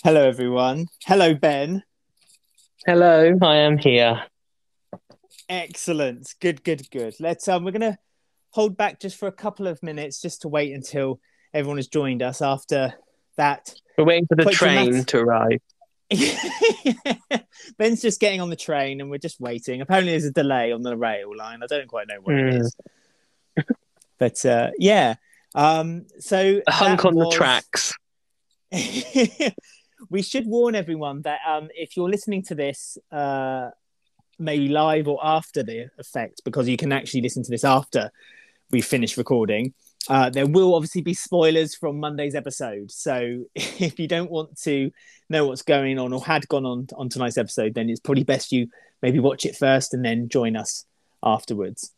Hello, everyone. Hello, Ben. Hello, I am here. Excellent. Good, good, good. We're gonna hold back just for a couple of minutes just to wait until everyone has joined us after that We're waiting for the quite train dramatic. to arrive. Ben's just getting on the train and we're just waiting. Apparently, there's a delay on the rail line. I don't quite know what it Hmm. is, but yeah. So A hunk that on the was. tracks. We should warn everyone that if you're listening to this maybe live or after the effect, because you can actually listen to this after we finish recording. There will obviously be spoilers from Monday's episode. So if you don't want to know what's going on or had gone on tonight's episode, then it's probably best you maybe watch it first and then join us afterwards.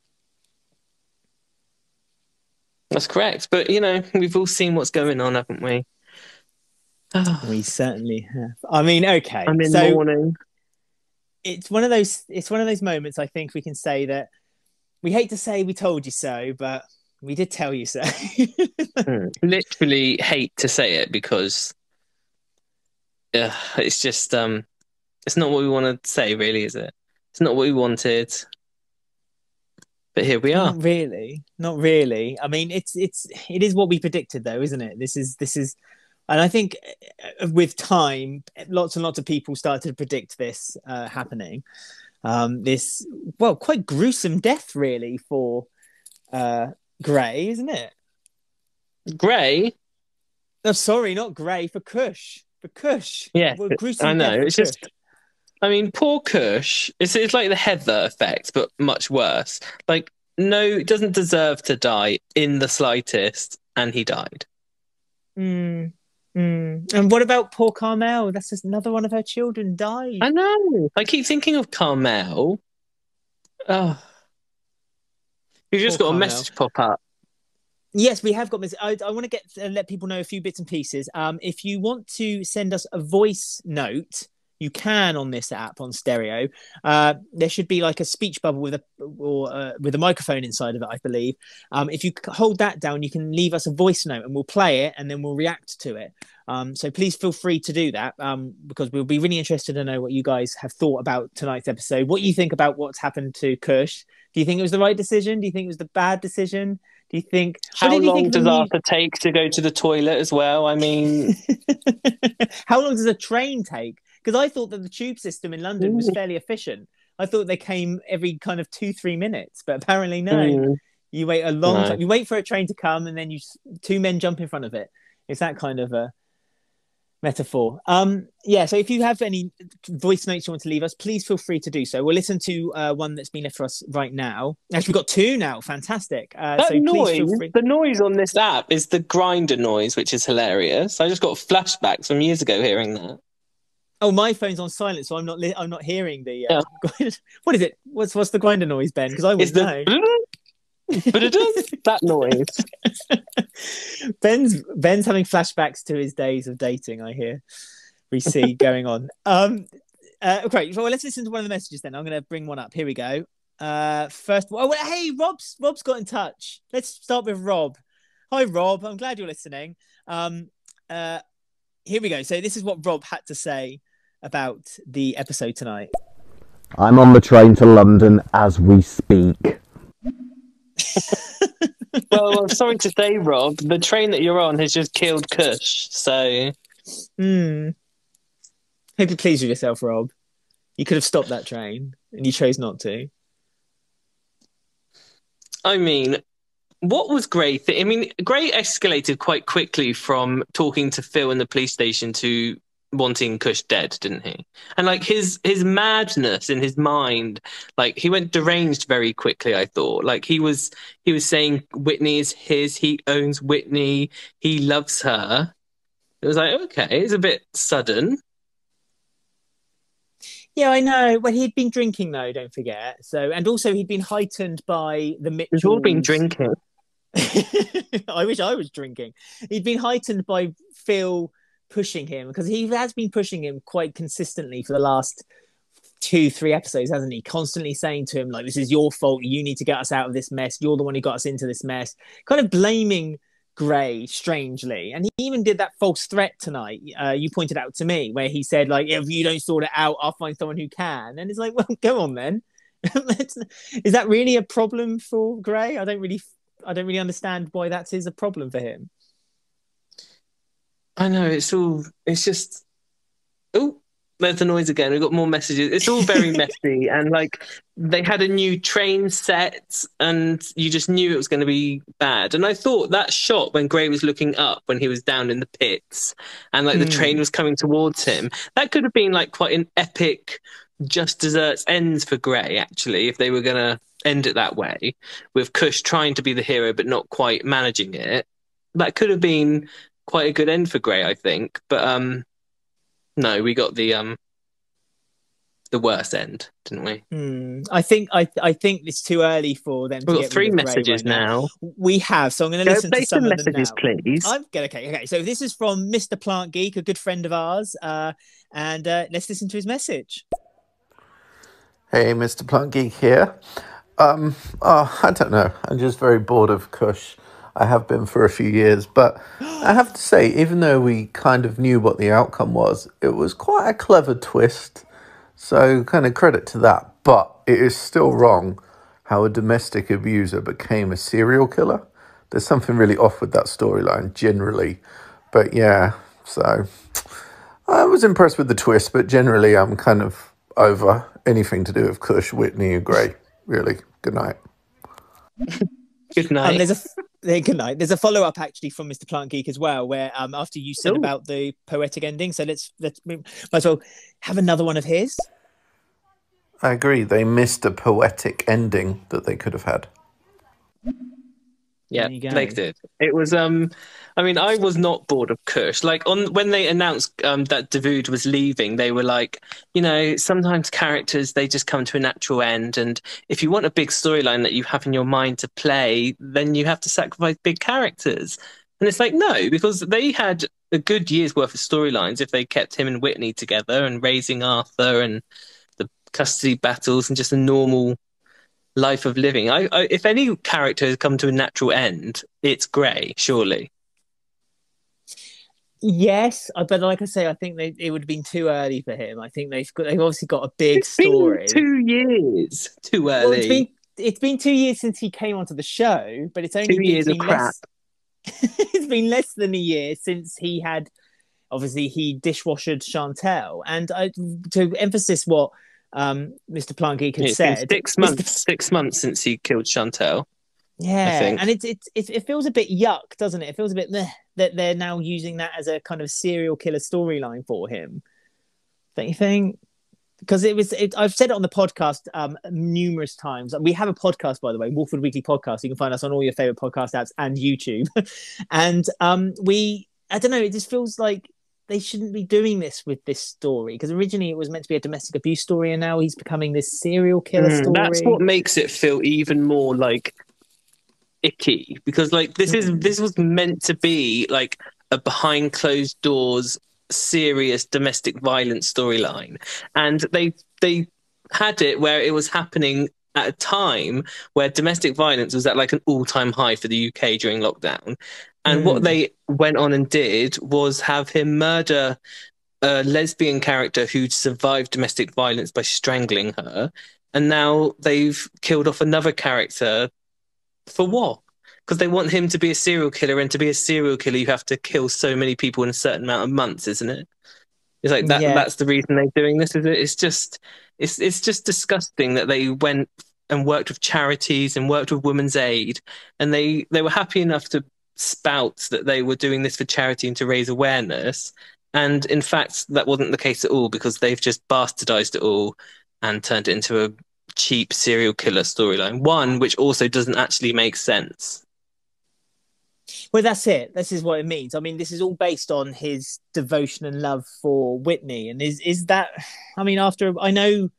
That's correct. But we've all seen what's going on, haven't we? We certainly have. I mean, okay. I'm in So mourning. it's one of those moments I think we can say that we hate to say we told you so, but we did tell you so. Literally hate to say it because it's just it's not what we want to say, really, is it? It's not what we wanted, but here we are. Not really, not really. I mean, it is what we predicted, though, isn't it? This is, and I think with time, lots and lots of people started to predict this happening. This quite gruesome death, really, for uh, Gray, isn't it? Gray, No, sorry, not Gray, for Kush. For Kush. yeah, Well, I gruesome know. death for It's Kush. just, I mean, poor Kush. It's like the Heather effect, but much worse. Like, no, it doesn't deserve to die in the slightest, and he died. Mm, And what about poor Carmel? That's just another one of her children died. I know. I keep thinking of Carmel. Oh, you've Poor just got a Carmel. message pop up. Yes, we have got this. I want to get let people know a few bits and pieces. If you want to send us a voice note, you can on this app on stereo. There should be like a speech bubble with a microphone inside of it, I believe. If you hold that down, you can leave us a voice note and we'll play it and then we'll react to it. So please feel free to do that because we'll be really interested to know what you guys have thought about tonight's episode. What you think about what's happened to Kush? Do you think it was the right decision? Do you think it was the bad decision? Do you think? What How did you think long of the does new? Arthur take to go to the toilet as well? I mean, How long does a train take? Because I thought that the tube system in London was mm, fairly efficient. I thought they came every kind of 2-3 minutes, but apparently no. mm, You wait a long no. time. You wait for a train to come, and then two men jump in front of it. It's that kind of a metaphor. Yeah. So if you have any voice notes you want to leave us, please feel free to do so. We'll listen to one that's been left for us right now. Actually, we've got two now. Fantastic. That So please feel noise, free. the noise on this app is the grinder noise, which is hilarious. I just got flashbacks from years ago hearing that. Oh, my phone's on silent, so I'm not hearing the. Yeah, What is it? What's the grinder noise, Ben? Because I it's wouldn't the know. that noise. Ben's having flashbacks to his days of dating. I hear we see going on. Great. Well, let's listen to one of the messages then. I'm going to bring one up. Here we go. First. Oh, hey, Rob's got in touch. Let's start with Rob. Hi, Rob. I'm glad you're listening. Uh, Here we go. So this is what Rob had to say about the episode tonight. I'm on the train to London as we speak. Well, I'm sorry to say, Rob, the train that you're on has just killed Kush. So, Hmm. Hope you're pleased with yourself, Rob. You could have stopped that train, and you chose not to. I mean, what was great? I mean, Gray escalated quite quickly from talking to Phil in the police station to wanting Kush dead, didn't he? And like his madness in his mind, like he went deranged very quickly. I thought, like he was saying Whitney is his. He owns Whitney. He loves her. It was like, okay, it's a bit sudden. Yeah, I know. Well, he'd been drinking though, don't forget. So, and also he'd been heightened by the We've all been Mitchells. drinking. I wish I was drinking. He'd been heightened by Phil pushing him because he has been pushing him quite consistently for the last 2-3 episodes, hasn't he? Constantly saying to him, like, this is your fault. You need to get us out of this mess. You're the one who got us into this mess. Kind of blaming Gray strangely, and he even did that false threat tonight. You pointed out to me where he said, like, if you don't sort it out, I'll find someone who can. And it's like, well, go on then. Is that really a problem for Gray? I don't really understand why that is a problem for him. I know, it's just, oh, there's the noise again. We've got more messages. It's all very messy. And like, they had a new train set and you just knew it was going to be bad. And I thought that shot when Gray was looking up when he was down in the pits and like the train was coming towards him, that could have been like quite an epic Just Desserts ends for Gray, actually, if they were going to end it that way, with Kush trying to be the hero but not quite managing it. That could have been quite a good end for Gray, I think. But no, we got the worst end, didn't we? I think it's too early for them to We've get got 3 messages right now. now. We have, so I'm going to listen to some of them messages, now. please. Okay. So this is from Mr. Plant Geek, a good friend of ours, and let's listen to his message. Hey, Mr. Plant Geek here. I don't know. I'm just very bored of Kush. I have been for a few years, but I have to say, even though we kind of knew what the outcome was, it was quite a clever twist. So kind of credit to that. But it is still wrong how a domestic abuser became a serial killer. There's something really off with that storyline generally. But yeah, so I was impressed with the twist, but generally I'm kind of over anything to do with Kush, Whitney and Gray. Really. Good night. Good night. Good night. There's a follow-up actually from Mr. Plant Geek as well, where after you said about the poetic ending, so let's might as well have another one of his. I agree. They missed a poetic ending that they could have had. Yeah, they did. It was I mean, I was not bored of Kush. Like when they announced that Davude was leaving, they were like, you know, sometimes characters, they just come to a natural end, and if you want a big storyline that you have in your mind to play, then you have to sacrifice big characters. And it's like, no, because they had a good year's worth of storylines if they kept him and Whitney together and raising Arthur and the custody battles and just a normal life of living. I if any character has come to a natural end, it's Gray, surely. Yes, but like I say, I think it would have been too early for him. I think they've obviously got a big story. Been 2 years too early. Well, it's been 2 years since he came onto the show, but it's only 2 years of crap. It's been less than a year since he dishwashered Chantel. And to emphasize what Mr. Plant Geek had said, 6 months. 6 months since he killed Chantel. Yeah, and it feels a bit yuck, doesn't it? It feels a bit meh that they're now using that as a kind of serial killer storyline for him. Don't you think? Because I've said it on the podcast numerous times. We have a podcast, by the way, Walford Weekly Podcast. You can find us on all your favorite podcast apps and YouTube. And I don't know, it just feels like they shouldn't be doing this with this story, because originally it was meant to be a domestic abuse story, and now he's becoming this serial killer story. That's what makes it feel even more like icky, because like this was meant to be like a behind closed doors serious domestic violence storyline, and they had it where it was happening at a time where domestic violence was at like an all-time high for the UK during lockdown. And what they went on and did was have him murder a lesbian character who'd survived domestic violence by strangling her, and now they've killed off another character. For what? Because they want him to be a serial killer, and to be a serial killer you have to kill so many people in a certain amount of months, isn't it? It's like that. Yeah. That's the reason they're doing this, is it? It's just disgusting that they went and worked with charities and worked with Women's Aid, and they were happy enough to spout that they were doing this for charity and to raise awareness. And in fact, that wasn't the case at all, because they've just bastardized it all and turned it into a cheap serial killer storyline, one which also doesn't actually make sense. Well, that's it. This is what it means. I mean, this is all based on his devotion and love for Whitney. And is that, I mean, after, I know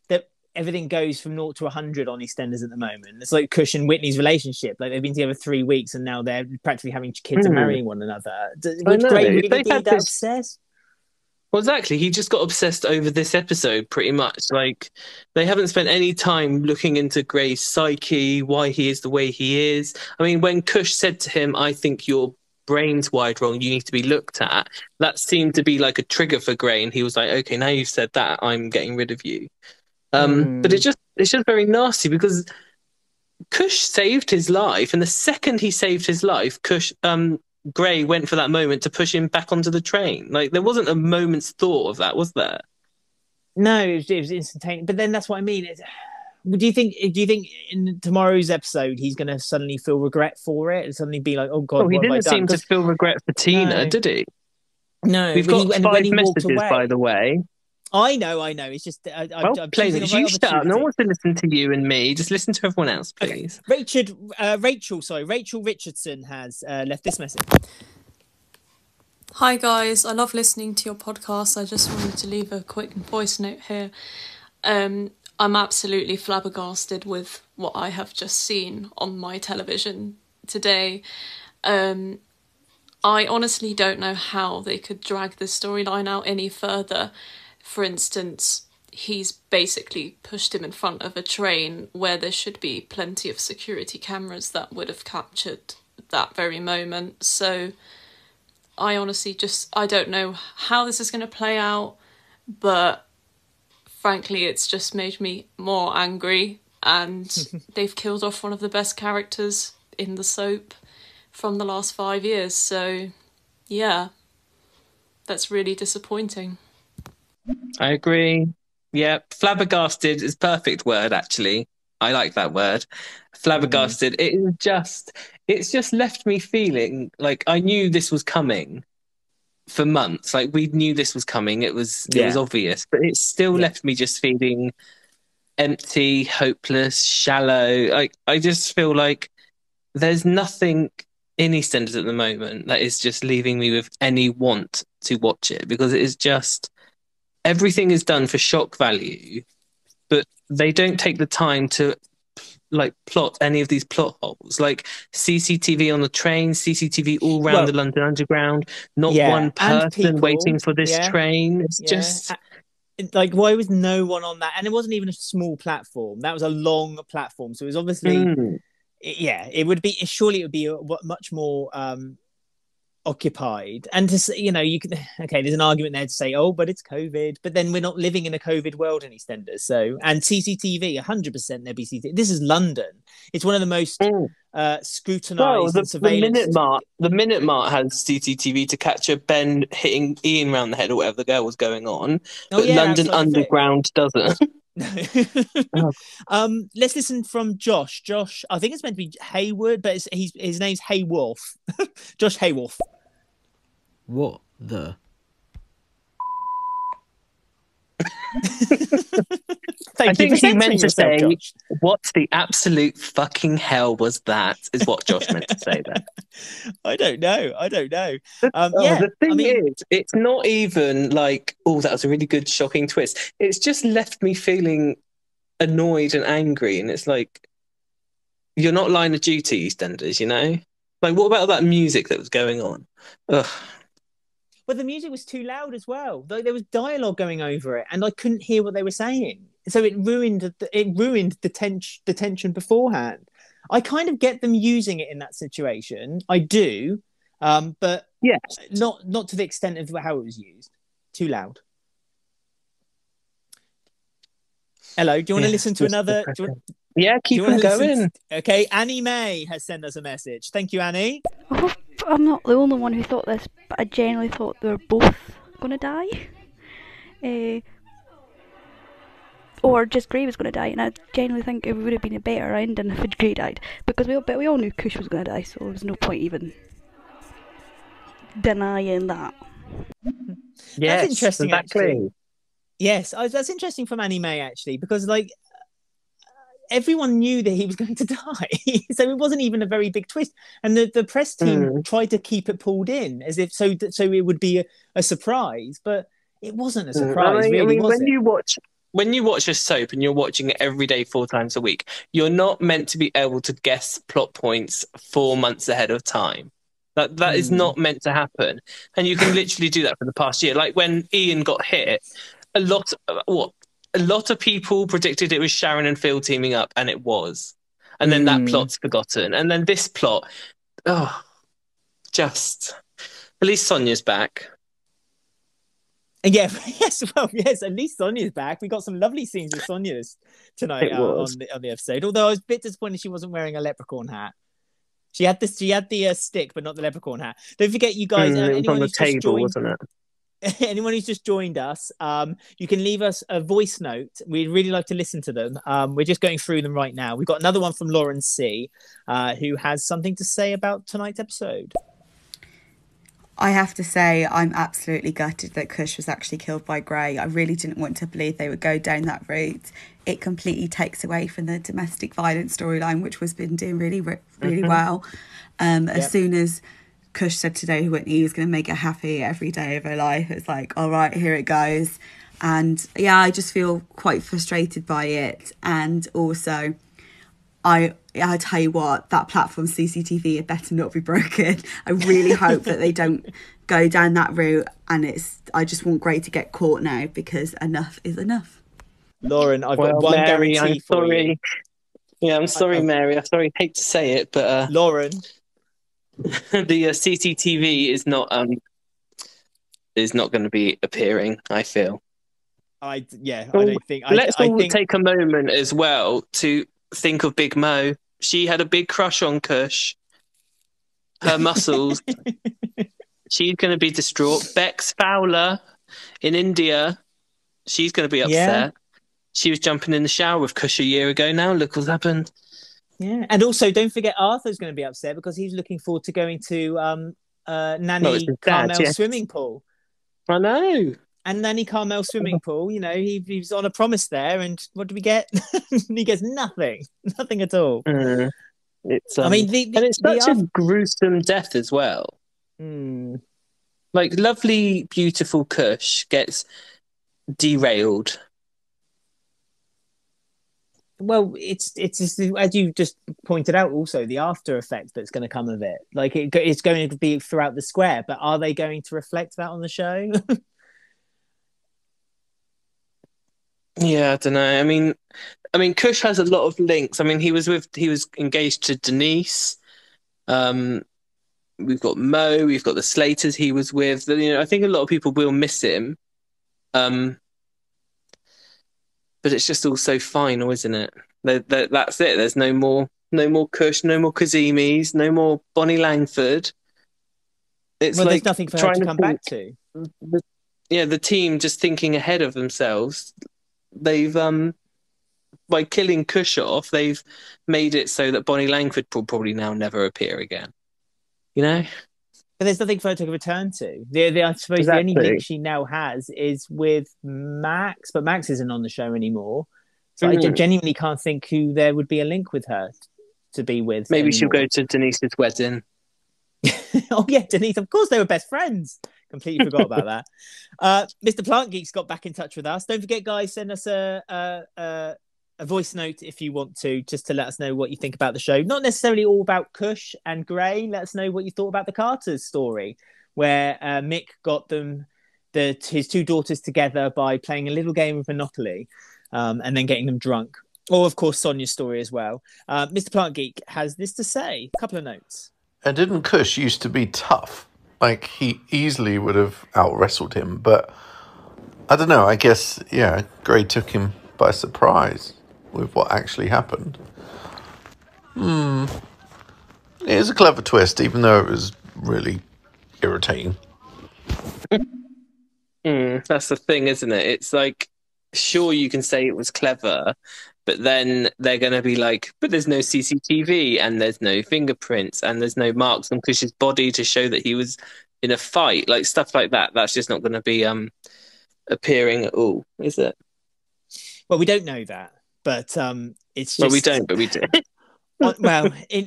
that everything goes from 0 to 100 on EastEnders at the moment. It's like Kush and Whitney's relationship. Like, they've been together 3 weeks and now they're practically having kids and marrying one another. Would Gray really be that obsessed? Well, exactly. He just got obsessed over this episode, pretty much. Like, they haven't spent any time looking into Gray's psyche, why he is the way he is. I mean, when Kush said to him, "I think your brain's wired wrong, you need to be looked at," that seemed to be like a trigger for Gray, and he was like, "Okay, now you've said that, I'm getting rid of you." But it's just very nasty because Kush saved his life, and the second he saved his life, Gray went for that moment to push him back onto the train. Like, there wasn't a moment's thought of that, was there? No, it was instantaneous. But then that's what I mean. Do you think in tomorrow's episode he's going to suddenly feel regret for it and suddenly be like, "Oh God, Oh, he what have I didn't done?" seem to feel regret for Tina, did he? No, We've got five messages, by the way. I know. It's just Well, I'm Plain, choosing a you right shut up. No one opportunity. wants to listen to you and me. Just listen to everyone else, please. Okay. Rachel Richardson has left this message. Hi guys, I love listening to your podcast. I just wanted to leave a quick voice note here. I'm absolutely flabbergasted with what I have just seen on my television today. I honestly don't know how they could drag this storyline out any further. For instance, he's basically pushed him in front of a train where there should be plenty of security cameras that would have captured that very moment. So I honestly I don't know how this is going to play out, but frankly, it's just made me more angry, and they've killed off one of the best characters in the soap from the last 5 years. So, yeah, that's really disappointing. I agree. Yeah, flabbergasted is perfect word, actually. I like that word. Flabbergasted. It's just left me feeling like I knew this was coming for months. Like, we knew this was coming. It was obvious, but it still left me just feeling empty, hopeless, shallow. I just feel like there's nothing in EastEnders at the moment that is just leaving me with any want to watch it, because it is just everything is done for shock value, but they don't take the time to like plot any of these plot holes, like CCTV on the train, CCTV all around the London Underground, not one person waiting for this train. It's just like, why was no one on that? And it wasn't even a small platform. That was a long platform, so it was obviously it would be much more occupied. And to say, you can, there's an argument there to say, oh, but it's COVID, but then we're not living in a COVID world in EastEnders. So, and CCTV, 100% there'd be CCTV. This is London. It's one of the most scrutinized and surveillance. The Minute Mart has CCTV to capture Ben hitting Ian round the head or whatever the girl was going on, but London Underground doesn't. Let's listen from Josh. Josh, I think it's meant to be Hayward, but his name's Haywolf. Josh Haywolf. What the? I think he meant to say, Josh. What the absolute fucking hell was that? Is what Josh meant to say there. I don't know. The thing is, it's not even like, oh, that was a really good, shocking twist. It's just left me feeling annoyed and angry, and it's like, you're not line of duty, EastEnders, Like, what about that music that was going on? Ugh. But the music was too loud as well. Like, there was dialogue going over it, and I couldn't hear what they were saying. So it ruined the tension beforehand. I kind of get them using it in that situation. I do, but not to the extent of how it was used. Too loud. Hello, do you want to listen to another? Keep on going. Okay, Annie May has sent us a message. Thank you, Annie. I hope I'm not the only one who thought this, but I genuinely thought they were both going to die. Or just Gray was going to die, and I genuinely think it would have been a better ending if Gray died, because we all knew Kush was going to die, so there was no point even denying that. Yes, that's interesting. Exactly. Actually. Yes, that's interesting from Annie May, actually, because everyone knew that he was going to die, so it wasn't even a very big twist. And the press team tried to keep it pulled in as if so it would be a surprise, but it wasn't a surprise. When you watch a soap and you're watching it every day 4 times a week, you're not meant to be able to guess plot points 4 months ahead of time. That is not meant to happen. And you can literally do that for the past year. Like when Ian got hit, a lot of people predicted it was Sharon and Phil teaming up, and it was. And then that plot's forgotten. And then this plot, just at least Sonia's back. And yeah, yes, at least Sonia's back. We got some lovely scenes with Sonia's tonight on the episode. Although I was a bit disappointed she wasn't wearing a leprechaun hat. She had the stick, but not the leprechaun hat. Don't forget, you guys. It was on the table, wasn't it? Anyone who's just joined us, you can leave us a voice note. We'd really like to listen to them. We're just going through them right now. We've got another one from Lauren C, who has something to say about tonight's episode. I have to say, I'm absolutely gutted that Kush was actually killed by Gray. I really didn't want to believe they would go down that route. It completely takes away from the domestic violence storyline, which was been doing really well. As soon as Kush said today Whitney he was going to make her happy every day of her life, it's like, all right, here it goes. And yeah, I just feel quite frustrated by it. And also, I tell you what, that platform CCTV had better not be broken. I really hope that they don't go down that route. And I just want Gray to get caught now, because enough is enough. Lauren, I've got one Mary, guarantee I'm for sorry. you. Yeah, I'm sorry, Mary. I'm sorry, hate to say it, but Lauren, the CCTV is not going to be appearing, I feel. I don't think. Let's all take a moment as well to think of Big Mo. She had a big crush on Kush. Her muscles. She's going to be distraught. Bex Fowler in India. She's going to be upset. Yeah. She was jumping in the shower with Kush a year ago now. Look what's happened. Yeah. And also, don't forget Arthur's going to be upset because he's looking forward to going to Nanny Carmel's swimming pool. I know. And Nanny Carmel swimming pool, you know, he was on a promise there, and what do we get? He gets nothing at all. It's I mean, it's such a gruesome death as well. Like lovely, beautiful Kush gets derailed. Well, it's just, as you just pointed out, also the after effect that's going to come of it. Like it's going to be throughout the square, but are they going to reflect that on the show? Yeah, I don't know. I mean, Kush has a lot of links. I mean, he was engaged to Denise. We've got Mo. We've got the Slaters he was with. You know, I think a lot of people will miss him. But it's just all so final, isn't it? That's it. There's no more Kush, no more Kazimis, no more Bonnie Langford. It's there's nothing for her to come back to. The team just thinking ahead of themselves. They've by killing Kush off, they've made it so that Bonnie Langford will probably now never appear again. You know? But there's nothing for her to return to. I suppose the only link she now has is with Max, but Max isn't on the show anymore. So I genuinely can't think who there would be a link with her to be with. Maybe anymore. She'll go to Denise's wedding. Oh yeah, Denise. Of course, they were best friends. Completely forgot about that. Mr. Plant Geeks got back in touch with us. Don't forget, guys, send us a voice note if you want to, just to let us know what you think about the show. Not necessarily all about Kush and Gray. Let us know what you thought about the Carters story, where Mick got his two daughters together by playing a little game of Monopoly, and then getting them drunk. Or, of course, Sonia's story as well. Mr. Plant Geek has this to say. A couple of notes. And didn't Kush used to be tough? Like, he easily would have out-wrestled him, but I don't know, I guess, yeah, Gray took him by surprise with what actually happened. It is a clever twist, even though it was really irritating. That's the thing, isn't it? It's like, sure, you can say it was clever, but then they're going to be like, but there's no CCTV, and there's no fingerprints, and there's no marks on Kush's body to show that he was in a fight. Like, stuff like that. That's just not going to be appearing at all, is it? Well, we don't know that, but it's just. Well, we don't, but we do. Well, in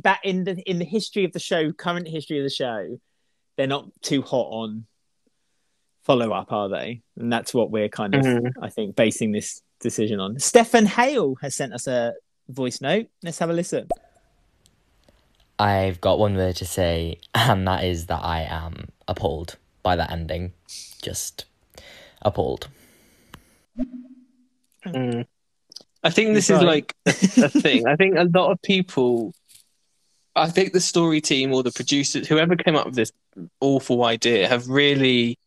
the history of the show, current history of the show, they're not too hot on follow-up, are they? And that's what we're kind of, I think, basing this decision on. Stefan Hale has sent us a voice note. Let's have a listen. I've got one word to say, and that is that I am appalled by that ending. Just appalled. I think this is like a thing. I think a lot of people, I think the story team or the producers, whoever came up with this awful idea, have really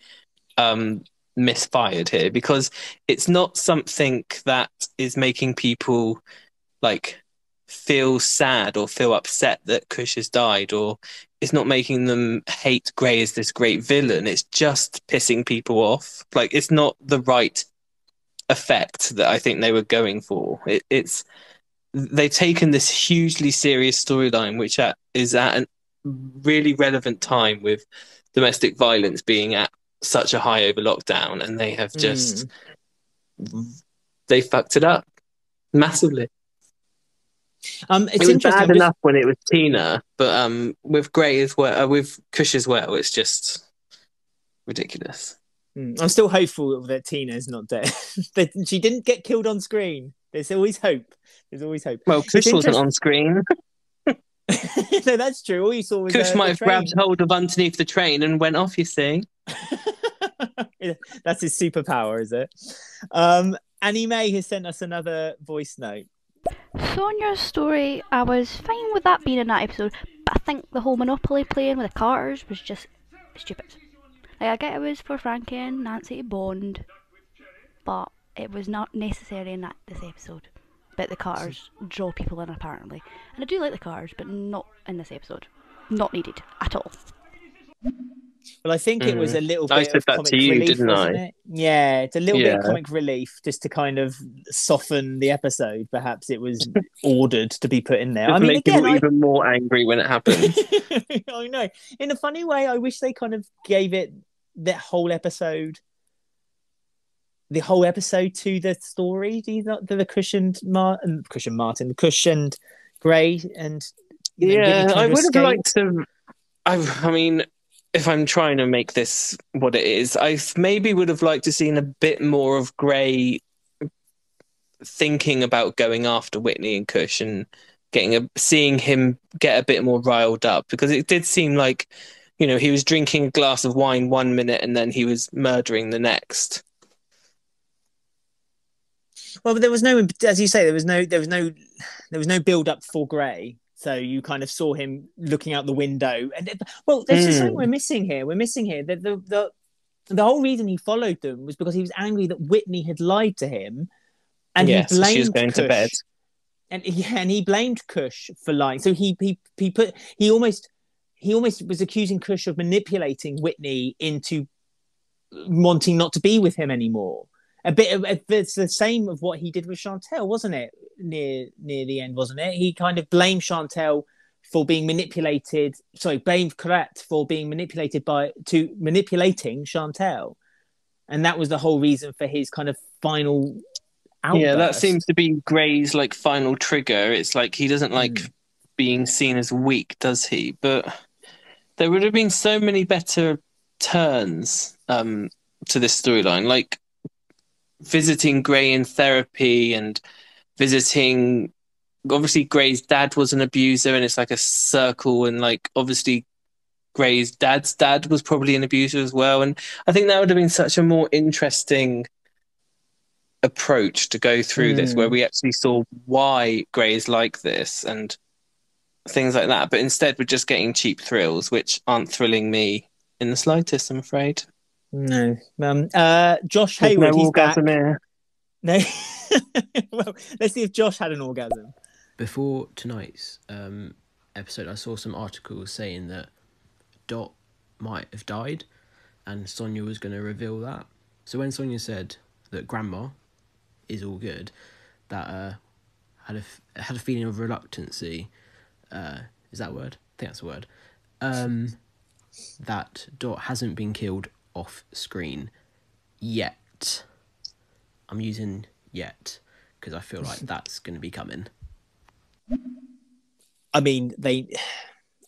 misfired here, because it's not something that is making people like feel sad or feel upset that Kush has died, or it's not making them hate Grey as this great villain. It's just pissing people off. Like, it's not the right effect that I think they were going for. It's they've taken this hugely serious storyline, which is at a really relevant time with domestic violence being at such a high over lockdown, and they have just they fucked it up massively. It's it was interesting. bad enough when it was Tina, but with Grey as well, with Kush as well, it's just ridiculous. I'm still hopeful that Tina is not dead. That she didn't get killed on screen. There's always hope. There's always hope. Well, Kush wasn't on screen. No, that's true. All you saw was Kush might have train. grabbed hold of underneath the train and went off, you see. That's his superpower, is it? Annie May has sent us another voice note. Sonia's story, I was fine with that being in that episode, but I think the whole Monopoly playing with the Carters was just stupid. Like, I get it was for Frankie and Nancy to bond, but it was not necessary in this episode. But the Carters draw people in, apparently. And I do like the Carters, but not in this episode. Not needed at all. Well, I think it was a little bit I said of that comic to you, relief, didn't wasn't I? it? Yeah, it's a little bit of comic relief just to kind of soften the episode. Perhaps it was ordered to be put in there. Just I mean, make people even more angry when it happens. I know. In a funny way, I wish they kind of gave it the whole episode to the story. Do you not? The Kush and Grey and I would have liked to. I mean, if I'm trying to make this what it is, I maybe would have liked to seen a bit more of Grey thinking about going after Whitney and Kush and seeing him get a bit more riled up, because it did seem like, he was drinking a glass of wine 1 minute and then he was murdering the next. Well, but there was no, as you say, there was no build up for Grey. So you kind of saw him looking out the window, and there's just something we're missing here. The whole reason he followed them was because he was angry that Whitney had lied to him, and he blamed she was going Kush, to bed, and he blamed Kush for lying. So he almost was accusing Kush of manipulating Whitney into wanting not to be with him anymore. It's the same of what he did with Chantel, wasn't it? Near the end, wasn't it? He kind of blamed Chantel for being manipulated. Blamed Colette for being manipulating Chantel, and that was the whole reason for his kind of final outburst. Yeah, that seems to be Grey's final trigger. It's like he doesn't like being seen as weak, does he? But there would have been so many better turns to this storyline, like visiting Grey in therapy and visiting. Obviously, Grey's dad was an abuser, and it's like a circle, and obviously Grey's dad's dad was probably an abuser as well. And I think that would have been such a more interesting approach to go through this, where we actually saw why Grey is like this and things like that. But instead, we're just getting cheap thrills, which aren't thrilling me in the slightest, I'm afraid. No. Josh Hayward, he's back. No. Well, let's see if Josh had an orgasm. Before tonight's episode, I saw some articles saying that Dot might have died, and Sonia was going to reveal that. So when Sonia said that Grandma is all good, that had a feeling of reluctancy. Is that a word? I think that's a word. That Dot hasn't been killed off screen yet. I'm using yet because I feel like that's going to be coming. I mean,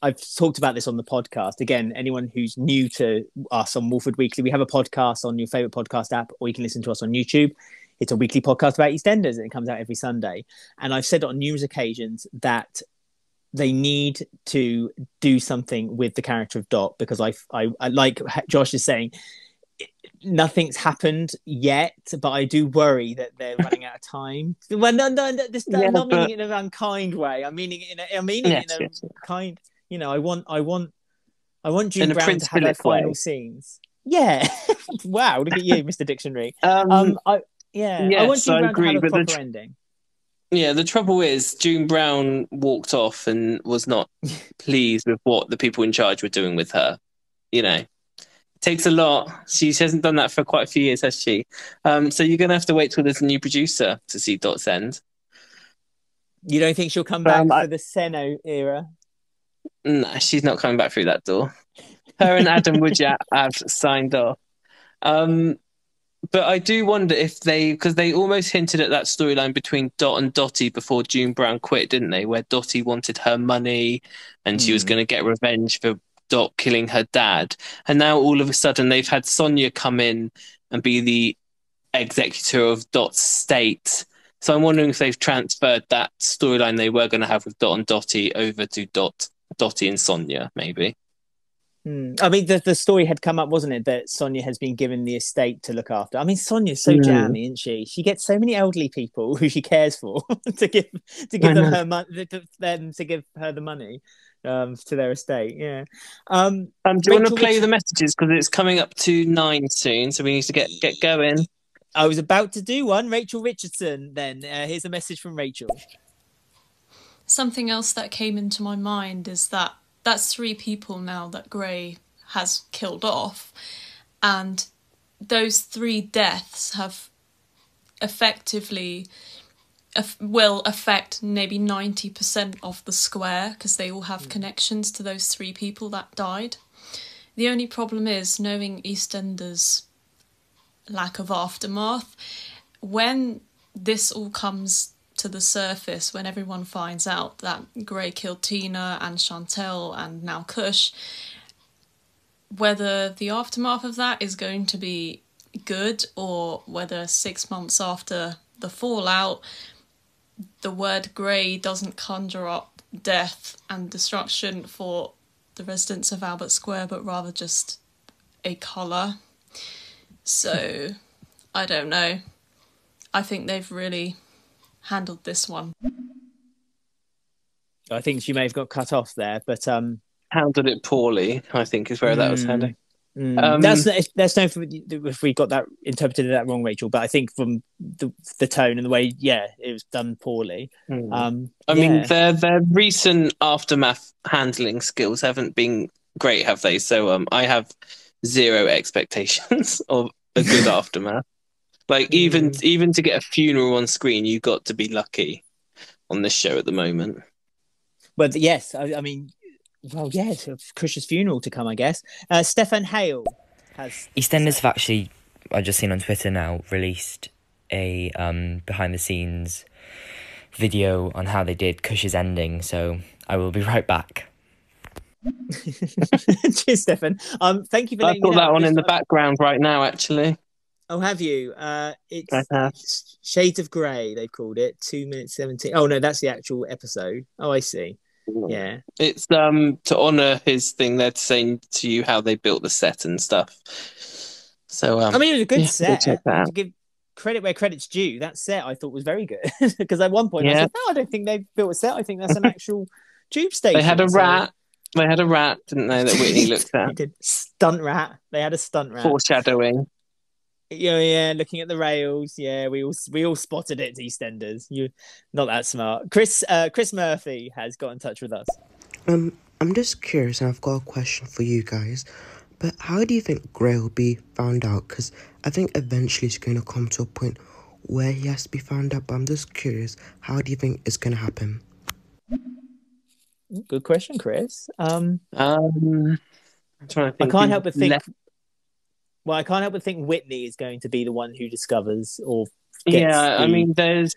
I've talked about this on the podcast. Again, anyone who's new to us on Walford Weekly, we have a podcast on your favourite podcast app, or you can listen to us on YouTube. It's a weekly podcast about EastEnders, and it comes out every Sunday. And I've said on numerous occasions that they need to do something with the character of Dot, because I like Josh is saying, nothing's happened yet, but I do worry that they're running out of time. Well, no, I'm not meaning it in an unkind way. I'm meaning it in a kind. You know, I want June Brown to have her final scenes. Yeah. Wow. Look at you, Mr. Dictionary. I want June Brown to have a proper ending. Yeah, the trouble is June Brown walked off and was not pleased with what the people in charge were doing with her. You know, it takes a lot. She hasn't done that for quite a few years, has she? So you're going to have to wait till there's a new producer to see Dot's end. You don't think she'll come back for the Seno era? No, she's not coming back through that door. Her and Adam Woodyatt have signed off. But I do wonder if because they almost hinted at that storyline between Dot and Dottie before June Brown quit, didn't they? Where Dottie wanted her money and she was going to get revenge for Dot killing her dad. And now all of a sudden they've had Sonia come in and be the executor of Dot's estate. So I'm wondering if they've transferred that storyline they were going to have with Dot and Dottie over to Dottie and Sonia, maybe. I mean, the story had come up, wasn't it, that Sonia has been given the estate to look after. I mean, Sonia's so jammy, isn't she? She gets so many elderly people who she cares for to give them her money, to give her the money to their estate. Yeah. Do you want to play the messages, because it's coming up to 9 soon, so we need to get going. I was about to do one. Rachel Richardson. Then here's a message from Rachel. Something else that came into my mind is that's 3 people now that Gray has killed off. And those 3 deaths have effectively will affect maybe 90% of the square, because they all have connections to those 3 people that died. The only problem is, knowing EastEnders' lack of aftermath, when this all comes to the surface, when everyone finds out that Gray killed Tina and Chantel and now Kush, whether the aftermath of that is going to be good, or whether 6 months after the fallout, the word Gray doesn't conjure up death and destruction for the residents of Albert Square, but rather just a colour. So, I don't know. I think they've really handled this one. I think she may have got cut off there, but handled it poorly, I think, is where that was heading. That's no if we got that interpreted that wrong, Rachel, but I think from the tone and the way, it was done poorly. I mean, their recent aftermath handling skills haven't been great, have they? So I have 0 expectations of a good aftermath. Like, even to get a funeral on screen, you got to be lucky on this show at the moment. But yes, I mean, well, yes, Kush's funeral to come, I guess. Stefan Hale has... EastEnders have actually, I just seen on Twitter now, released a behind-the-scenes video on how they did Kush's ending, so I will be right back. Cheers, Stefan. Thank you for letting me know. I've got that one in the background right now, actually. Oh, have you? It's Shades of Grey, they've called it. 2 minutes 17. Oh, no, that's the actual episode. Oh, I see. Yeah. It's to honour his thing. They're saying to you how they built the set and stuff. So, I mean, it was a good set. To give credit where credit's due, that set I thought was very good. Because at one point I said, no, I don't think they've built a set. I think that's an actual tube station. They had a rat. They had a rat, didn't they, that Whitney looked at? He did. Stunt rat. They had a stunt rat. Foreshadowing. Yeah, looking at the rails. Yeah, we all spotted it, EastEnders. You're not that smart. Chris Murphy has got in touch with us. I'm just curious, and I've got a question for you guys. But how do you think Gray will be found out? Because I think eventually it's going to come to a point where he has to be found out. But I'm just curious, how do you think it's going to happen? Good question, Chris. I'm trying to think. I can't help but think. Well, I can't help but think Whitney is going to be the one who discovers or gets I mean, there's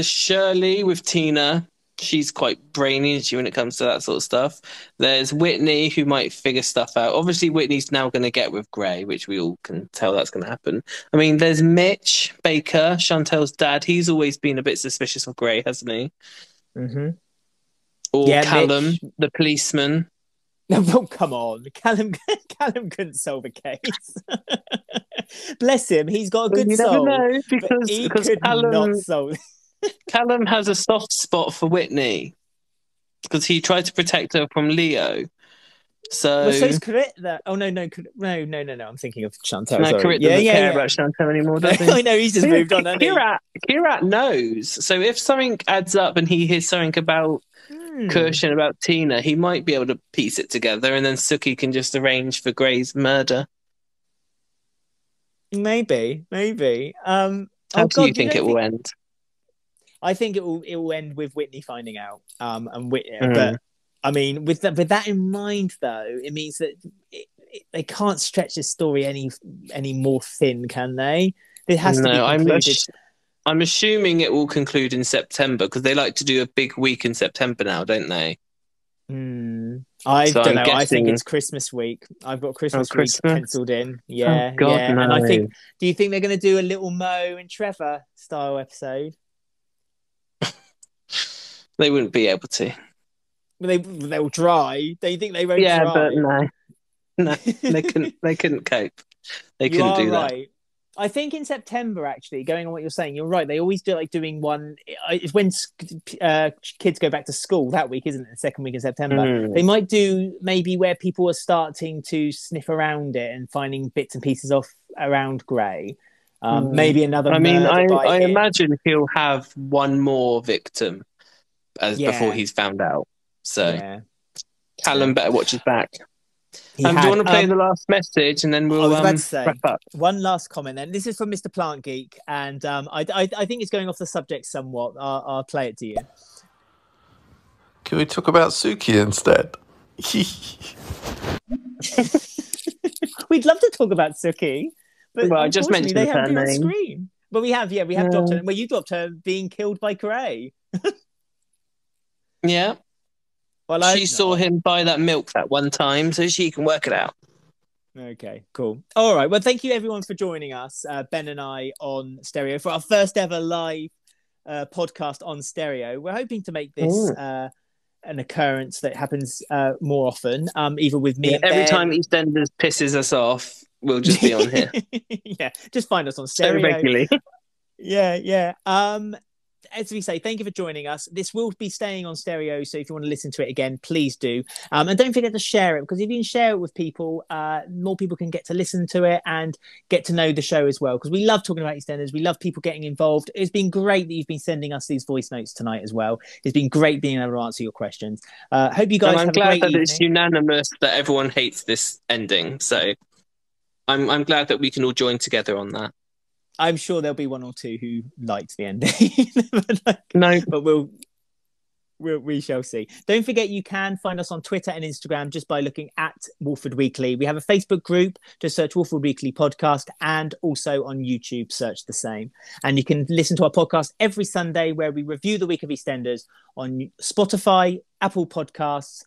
Shirley with Tina. She's quite brainy, isn't she, when it comes to that sort of stuff. There's Whitney, who might figure stuff out. Obviously, Whitney's now going to get with Gray, which we all can tell that's going to happen. I mean, there's Mitch Baker, Chantel's dad. He's always been a bit suspicious of Gray, hasn't he? Mm-hmm. Or Yeah, Callum, Mitch. the policeman. Oh, come on. Callum couldn't solve a case. Bless him. He's got a Well, good you never soul. know, But he could not solve. Callum has a soft spot for Whitney because he tried to protect her from Leo. So Well, so's Corinne. Oh no. I'm thinking of Chantel. no, Sorry. Corinne doesn't care about Chantal anymore, does he? I know, he's just moved on, hasn't he? Kirat knows. So if something adds up and he hears something about Kush and about Tina, he might be able to piece it together, and then Suki can just arrange for Gray's murder. Maybe. How do you think it will end? I think it will end with Whitney finding out. But I mean, with that in mind, though, it means that they can't stretch this story any more thin, can they? It has to be concluded. I'm assuming it will conclude in September because they like to do a big week in September now, don't they? I don't know. Guessing... I think it's Christmas week. I've got Christmas week penciled in. Yeah, oh, God, yeah. No. And I think, do you think they're going to do a little Mo and Trevor style episode? They wouldn't be able to. They'll try. They think they won't try? Yeah, but no, they couldn't. They couldn't cope. They couldn't do that. Right. I think in September, actually, going on what you're saying, you're right. They always do doing one. It's when kids go back to school that week, isn't it? The second week in September. They might do maybe where people are starting to sniff around it and finding bits and pieces off around Gray. Maybe another. I mean, I imagine he'll have one more victim before he's found out. So Callum better watch his back. Do you want to play the last message and then we'll wrap up? One last comment then. This is from Mr. Plant Geek, and I think it's going off the subject somewhat. I'll play it to you. Can we talk about Suki instead? We'd love to talk about Suki, but I just mentioned they haven't been name. On screen. But we have dropped her. Well, you dropped her being killed by Gray. Yeah. Well, she saw him buy that milk that one time, so she can work it out. Okay, cool. All right. Well, thank you everyone for joining us, Ben and I, on Stereo for our first ever live podcast on Stereo. We're hoping to make this an occurrence that happens more often, either with me and every Ben. time EastEnders pisses us off, we'll just be on here. Yeah, just find us on Stereo. So regularly. Yeah. As we say, thank you for joining us. This will be staying on Stereo, so if you want to listen to it again, please do. And don't forget to share it, because if you can share it with people, more people can get to listen to it and get to know the show as well, because we love talking about EastEnders. We love people getting involved. It's been great that you've been sending us these voice notes tonight as well. It's been great being able to answer your questions. Hope you guys have a great evening. I'm glad that it's unanimous that everyone hates this ending, so I'm glad that we can all join together on that. I'm sure there'll be one or two who liked the ending. But we shall see. Don't forget, you can find us on Twitter and Instagram just by looking at Walford Weekly. We have a Facebook group, just search Walford Weekly Podcast, and also on YouTube, search the same. And you can listen to our podcast every Sunday, where we review the week of EastEnders on Spotify, Apple Podcasts,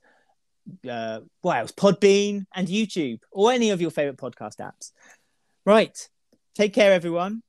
Podbean, and YouTube, or any of your favourite podcast apps. Right. Take care, everyone.